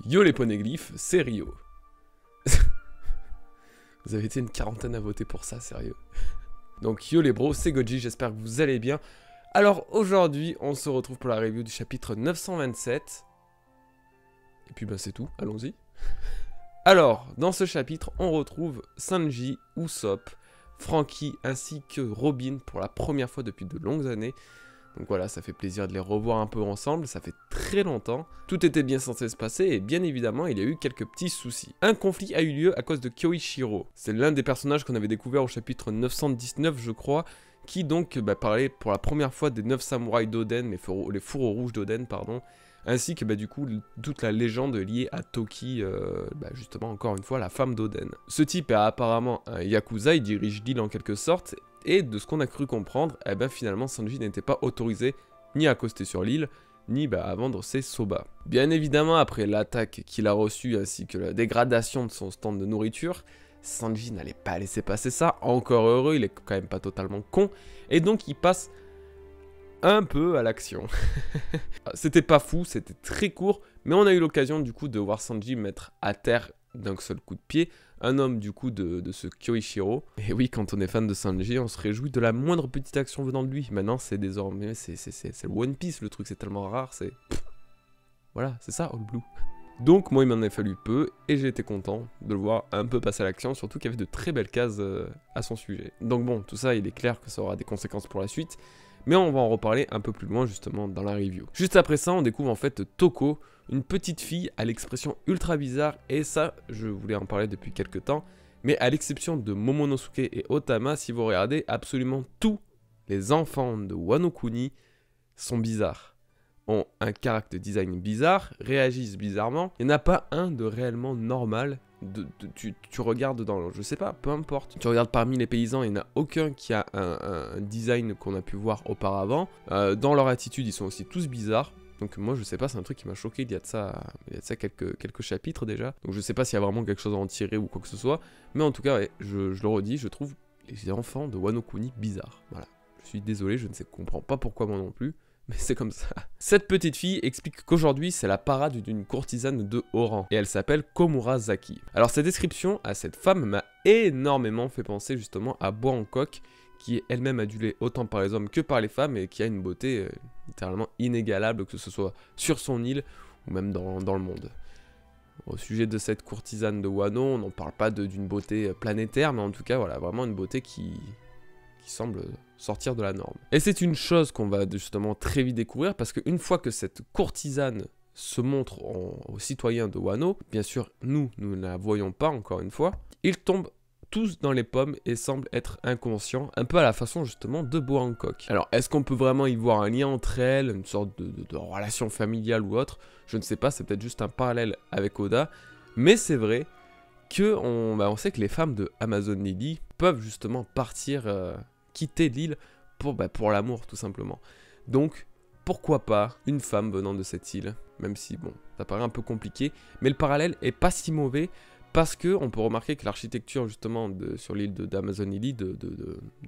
Yo les poneglyphes, c'est Rio. Vous avez été une quarantaine à voter pour ça, sérieux. Donc yo les bros, c'est Goji, j'espère que vous allez bien. Alors aujourd'hui, on se retrouve pour la review du chapitre 927. Et puis ben c'est tout, allons-y. Alors, dans ce chapitre, on retrouve Sanji, Usopp, Franky ainsi que Robin pour la première fois depuis de longues années. Donc voilà, ça fait plaisir de les revoir un peu ensemble, ça fait très longtemps. Tout était bien censé se passer et bien évidemment, il y a eu quelques petits soucis. Un conflit a eu lieu à cause de Kyoichiro. C'est l'un des personnages qu'on avait découvert au chapitre 919, je crois, qui donc parlait pour la première fois des 9 samouraïs d'Oden, les fourreaux rouges d'Oden, pardon, ainsi que du coup toute la légende liée à Toki, justement encore une fois la femme d'Oden. Ce type est apparemment un yakuza, il dirige l'île en quelque sorte, et de ce qu'on a cru comprendre, finalement Sanji n'était pas autorisé ni à accoster sur l'île, ni à vendre ses soba. Bien évidemment, après l'attaque qu'il a reçue ainsi que la dégradation de son stand de nourriture, Sanji n'allait pas laisser passer ça, encore heureux, il est quand même pas totalement con, et donc il passe un peu à l'action. C'était pas fou, c'était très court, mais on a eu l'occasion du coup de voir Sanji mettre à terre d'un seul coup de pied un homme du coup de ce Kyoichiro. Et oui, quand on est fan de Sanji, on se réjouit de la moindre petite action venant de lui. Maintenant, c'est désormais, c'est le One Piece, le truc, c'est tellement rare, c'est... Voilà, c'est ça, All Blue. Donc moi, il m'en a fallu peu, et j'ai été content de le voir un peu passer à l'action, surtout qu'il y avait de très belles cases à son sujet. Donc bon, tout ça, il est clair que ça aura des conséquences pour la suite, mais on va en reparler un peu plus loin justement dans la review. Juste après ça, on découvre en fait Toko, une petite fille à l'expression ultra bizarre, et ça, je voulais en parler depuis quelques temps, mais à l'exception de Momonosuke et Otama, si vous regardez, absolument tous les enfants de Wano Kuni sont bizarres, ont un character design bizarre, réagissent bizarrement, il n'y en a pas un de réellement normal. Tu regardes dans, je sais pas, peu importe, tu regardes parmi les paysans, il n'y en a aucun qui a un design qu'on a pu voir auparavant, dans leur attitude ils sont aussi tous bizarres. Donc moi je sais pas, c'est un truc qui m'a choqué, il y a de ça quelques chapitres déjà, donc je sais pas s'il y a vraiment quelque chose à en tirer ou quoi que ce soit, mais en tout cas ouais, je le redis, je trouve les enfants de Wano Kuni bizarres, voilà. Je suis désolé, je ne comprends pas pourquoi moi non plus, mais c'est comme ça. Cette petite fille explique qu'aujourd'hui c'est la parade d'une courtisane de haut rang, et elle s'appelle Komura Zaki. Alors cette description à cette femme m'a énormément fait penser justement à Bois Hancock, qui est elle-même adulée autant par les hommes que par les femmes, et qui a une beauté littéralement inégalable, que ce soit sur son île, ou même dans le monde. Au sujet de cette courtisane de Wano, on n'en parle pas d'une beauté planétaire, mais en tout cas voilà, vraiment une beauté qui semble sortir de la norme. Et c'est une chose qu'on va justement très vite découvrir, parce qu'une fois que cette courtisane se montre aux citoyens de Wano, bien sûr nous ne la voyons pas encore une fois, ils tombent tous dans les pommes et semblent être inconscients, un peu à la façon justement de Bois Hancock. Alors est-ce qu'on peut vraiment y voir un lien entre elles, une sorte de relation familiale ou autre? Je ne sais pas, c'est peut-être juste un parallèle avec Oda, mais c'est vrai que on sait que les femmes de Amazon Lily peuvent justement partir, quitter l'île pour l'amour tout simplement. Donc pourquoi pas une femme venant de cette île, même si bon, ça paraît un peu compliqué, mais le parallèle est pas si mauvais, parce que on peut remarquer que l'architecture justement sur l'île d'Amazon Lily, de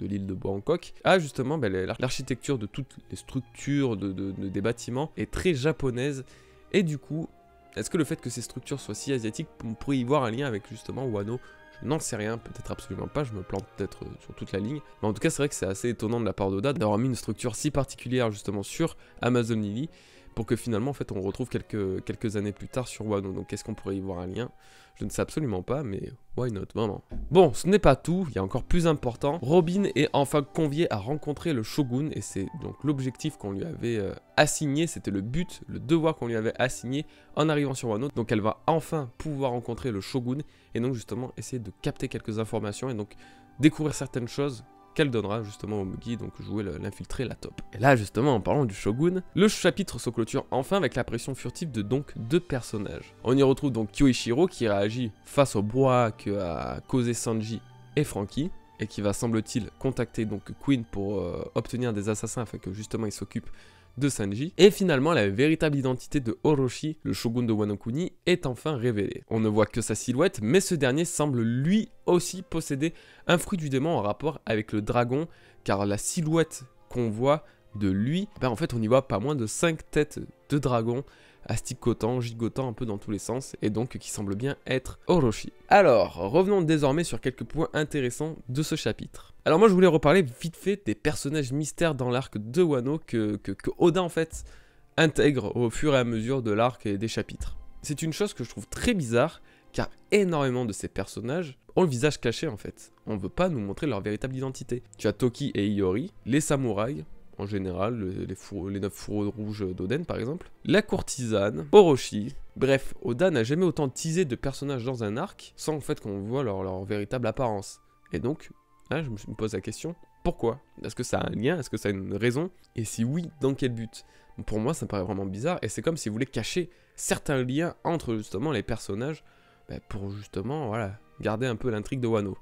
l'île de Bois Hancock, a justement l'architecture de toutes les structures des bâtiments est très japonaise, et du coup, est-ce que le fait que ces structures soient si asiatiques, on pourrait y voir un lien avec justement Wano? Je n'en sais rien, peut-être absolument pas, je me plante peut-être sur toute la ligne, mais en tout cas c'est vrai que c'est assez étonnant de la part d'Oda d'avoir mis une structure si particulière justement sur Amazon Lily, pour que finalement en fait on retrouve quelques années plus tard sur Wano. Donc est-ce qu'on pourrait y voir un lien? Je ne sais absolument pas, mais why not, vraiment. Bon, ce n'est pas tout, il y a encore plus important. Robin est enfin conviée à rencontrer le Shogun, et c'est donc l'objectif qu'on lui avait assigné, c'était le but, le devoir qu'on lui avait assigné en arrivant sur Wano. Donc elle va enfin pouvoir rencontrer le Shogun, et donc justement essayer de capter quelques informations, et donc découvrir certaines choses qu'elle donnera justement au Mugi, donc jouer l'infiltré, la top. Et là justement, en parlant du Shogun, le chapitre se clôture enfin avec l'apparition furtive de donc deux personnages. On y retrouve donc Kyoichiro qui réagit face au brouhaha que a causé Sanji et Franky, et qui va semble-t-il contacter donc Queen pour obtenir des assassins afin que justement il s'occupe de Sanji. Et finalement, la véritable identité de Orochi, le shogun de Wano Kuni, est enfin révélée. On ne voit que sa silhouette, mais ce dernier semble lui aussi posséder un fruit du démon en rapport avec le dragon, car la silhouette qu'on voit de lui, ben en fait on y voit pas moins de 5 têtes de dragon, asticotant, gigotant un peu dans tous les sens, et donc qui semble bien être Orochi. Alors, revenons désormais sur quelques points intéressants de ce chapitre. Alors moi je voulais reparler vite fait des personnages mystères dans l'arc de Wano que Oda en fait intègre au fur et à mesure de l'arc et des chapitres. C'est une chose que je trouve très bizarre, car énormément de ces personnages ont le visage caché en fait. On ne veut pas nous montrer leur véritable identité. Tu as Toki et Iori, les samouraïs, en général, les 9 fourreaux rouges d'Oden par exemple, la courtisane, Orochi. Bref, Oda n'a jamais autant teasé de personnages dans un arc sans en fait qu'on voit leur véritable apparence. Et donc, là je me pose la question, pourquoi? Est-ce que ça a un lien? Est-ce que ça a une raison? Et si oui, dans quel but? Pour moi ça me paraît vraiment bizarre, et c'est comme s'ils voulaient cacher certains liens entre justement les personnages, pour justement voilà, garder un peu l'intrigue de Wano.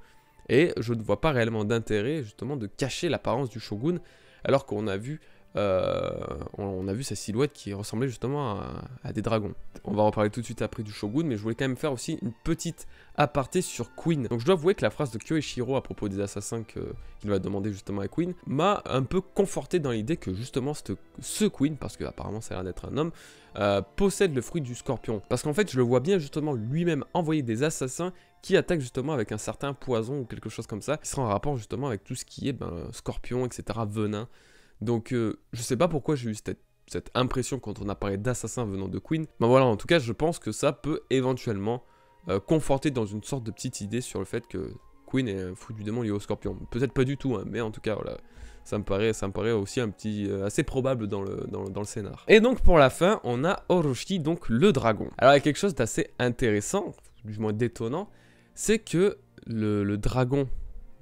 Et je ne vois pas réellement d'intérêt justement de cacher l'apparence du shogun, alors qu'on a vu sa silhouette qui ressemblait justement à des dragons. On va reparler tout de suite après du shogun, mais je voulais quand même faire aussi une petite aparté sur Queen. Donc je dois avouer que la phrase de Kyoichiro à propos des assassins qu'il va demander justement à Queen m'a un peu conforté dans l'idée que justement ce Queen, parce que apparemment ça a l'air d'être un homme, possède le fruit du scorpion. Parce qu'en fait je le vois bien justement lui-même envoyer des assassins qui attaquent justement avec un certain poison ou quelque chose comme ça, qui sera en rapport justement avec tout ce qui est scorpion, etc., venin. Donc je sais pas pourquoi j'ai eu cette impression quand on a parlé d'assassins venant de Queen. Mais voilà, en tout cas je pense que ça peut éventuellement conforter dans une sorte de petite idée sur le fait que Queen est un fruit du démon lié au scorpion. Peut-être pas du tout, hein, mais en tout cas voilà, ça me paraît aussi un petit assez probable dans le scénar. Et donc pour la fin, on a Orochi, donc le dragon. Alors il y a quelque chose d'assez intéressant, du moins d'étonnant, c'est que le dragon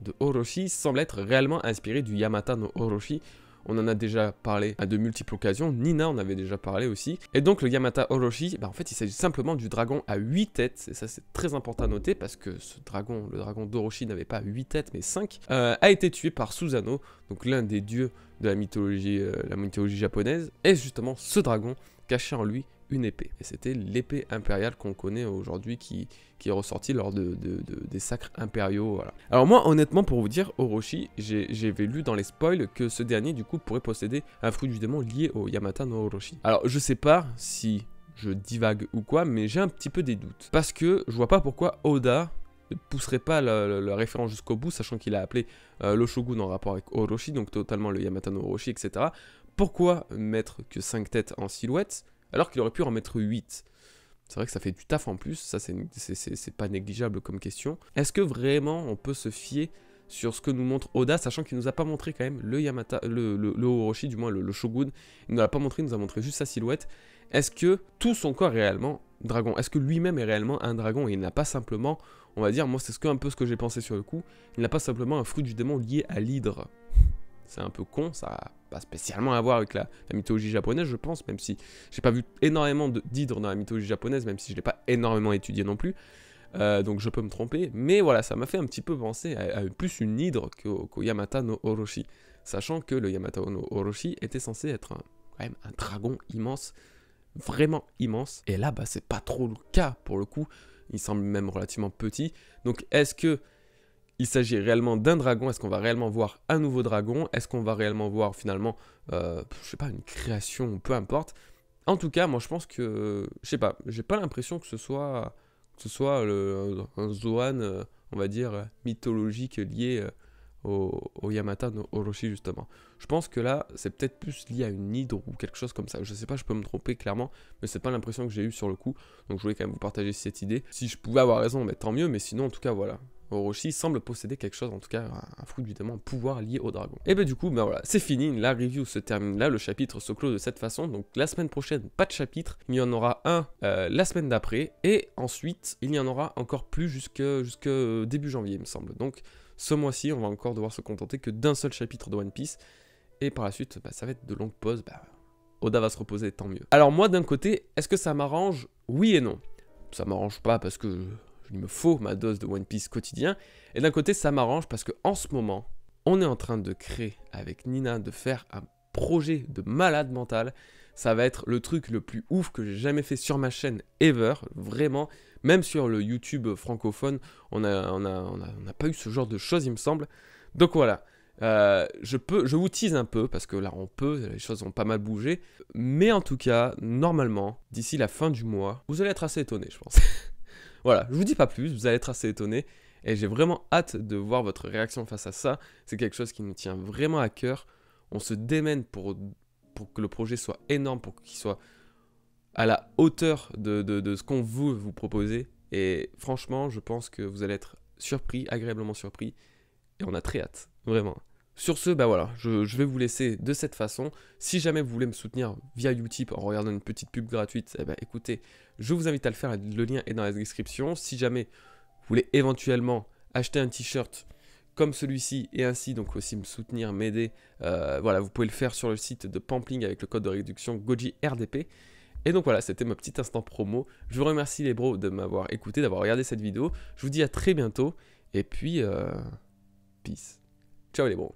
de Orochi semble être réellement inspiré du Yamata no Orochi. On en a déjà parlé à de multiples occasions, Nina en avait déjà parlé aussi. Et donc le Yamata Orochi, en fait il s'agit simplement du dragon à 8 têtes, et ça c'est très important à noter parce que ce dragon, le dragon d'Orochi n'avait pas 8 têtes mais 5, a été tué par Susanoo, donc l'un des dieux de la mythologie japonaise, et justement ce dragon cachait en lui une épée. Et c'était l'épée impériale qu'on connaît aujourd'hui qui est ressortie lors des sacres impériaux. Voilà. Alors moi, honnêtement, pour vous dire, Orochi, j'avais lu dans les spoils que ce dernier, du coup, pourrait posséder un fruit du démon lié au Yamata no Orochi. Alors, je sais pas si je divague ou quoi, mais j'ai un petit peu des doutes. Parce que je vois pas pourquoi Oda ne pousserait pas la référence jusqu'au bout, sachant qu'il a appelé le Shogun en rapport avec Orochi, donc totalement le Yamata no Orochi, etc. Pourquoi mettre que 5 têtes en silhouette alors qu'il aurait pu en mettre 8. C'est vrai que ça fait du taf en plus, ça c'est pas négligeable comme question. Est-ce que vraiment on peut se fier sur ce que nous montre Oda, sachant qu'il nous a pas montré quand même le Yamata, le Orochi, du moins le Shogun, il nous l'a pas montré, il nous a montré juste sa silhouette. Est-ce que tout son corps est réellement dragon? Est-ce que lui-même est réellement un dragon et il n'a pas simplement, on va dire, moi c'est un peu ce que j'ai pensé sur le coup, il n'a pas simplement un fruit du démon lié à l'hydre? C'est un peu con, ça n'a pas spécialement à voir avec la mythologie japonaise, je pense, même si j'ai pas vu énormément d'hydres dans la mythologie japonaise, même si je l'ai pas énormément étudié non plus, donc je peux me tromper, mais voilà, ça m'a fait un petit peu penser à plus une hydre qu'au Yamata no Orochi, sachant que le Yamata no Orochi était censé être quand même un dragon immense, vraiment immense, et là, c'est pas trop le cas pour le coup, il semble même relativement petit, donc est-ce que il s'agit réellement d'un dragon? Est-ce qu'on va réellement voir un nouveau dragon? Est-ce qu'on va réellement voir finalement, je sais pas, une création, peu importe. En tout cas, moi je pense que, je sais pas, j'ai pas l'impression que ce soit un Zoan, on va dire, mythologique lié au Yamata no Orochi justement. Je pense que là, c'est peut-être plus lié à une hydre ou quelque chose comme ça. Je sais pas, je peux me tromper clairement, mais c'est pas l'impression que j'ai eue sur le coup. Donc je voulais quand même vous partager cette idée. Si je pouvais avoir raison, tant mieux, mais sinon en tout cas voilà. Orochi semble posséder quelque chose, en tout cas un fruit du démon, un pouvoir lié au dragon. Et du coup, voilà, c'est fini, la review se termine là, le chapitre se clôt de cette façon, donc la semaine prochaine, pas de chapitre, il y en aura un la semaine d'après, et ensuite, il y en aura encore plus jusque début janvier, il me semble. Donc ce mois-ci, on va encore devoir se contenter que d'un seul chapitre de One Piece, et par la suite, ça va être de longues pauses, Oda va se reposer, tant mieux. Alors moi, d'un côté, est-ce que ça m'arrange? Oui et non. Ça m'arrange pas parce que il me faut ma dose de One Piece quotidien. Et d'un côté, ça m'arrange parce qu'en ce moment, on est en train de créer avec Nina, de faire un projet de malade mental. Ça va être le truc le plus ouf que j'ai jamais fait sur ma chaîne ever. Vraiment, même sur le YouTube francophone, on n'a pas eu ce genre de choses, il me semble. Donc voilà, Je vous tease un peu, parce que là les choses ont pas mal bougé. Mais en tout cas, normalement, d'ici la fin du mois, vous allez être assez étonnés, je pense. Voilà, je vous dis pas plus, vous allez être assez étonnés. Et j'ai vraiment hâte de voir votre réaction face à ça. C'est quelque chose qui nous tient vraiment à cœur. On se démène pour que le projet soit énorme, pour qu'il soit à la hauteur de ce qu'on veut vous proposer. Et franchement, je pense que vous allez être surpris, agréablement surpris. Et on a très hâte, vraiment. Sur ce, bah voilà, je vais vous laisser de cette façon. Si jamais vous voulez me soutenir via Utip en regardant une petite pub gratuite, eh ben, écoutez, je vous invite à le faire, le lien est dans la description. Si jamais vous voulez éventuellement acheter un t-shirt comme celui-ci et ainsi donc aussi me soutenir, m'aider, voilà, vous pouvez le faire sur le site de Pampling avec le code de réduction GOJIRDP. Et donc voilà, c'était mon petit instant promo. Je vous remercie les bros de m'avoir écouté, d'avoir regardé cette vidéo. Je vous dis à très bientôt et puis peace. Ciao les bros.